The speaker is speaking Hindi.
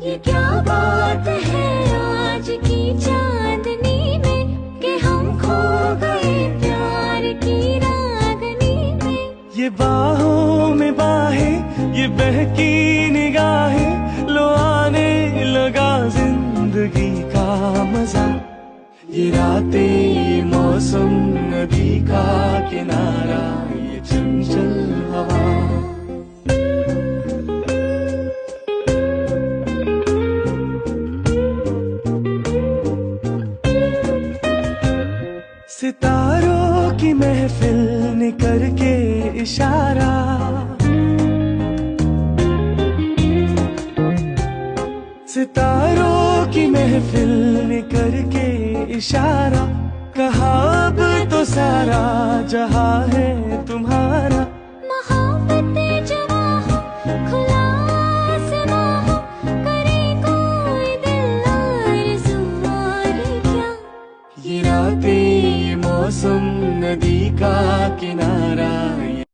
ये क्या बात है आज की चांदनी में कि हम खो गए प्यार की रागनी में। ये बाहों में बाहें, ये बहकी निगाहें, लो आने लगा जिंदगी का मजा। ये रातें, ये मौसम, नदी का किनारा, ये चंचल हवा। सितारों की महफिल ने करके इशारा, सितारों की महफिल ने करके इशारा, कहा अब तो सारा जहां है तुम्हारा। मोहब्बतें जवां हो, खुला आसमां हो, करे कोई दिल आरज़ू और क्या। ये रातें, ये मौसम, नदी का किनारा,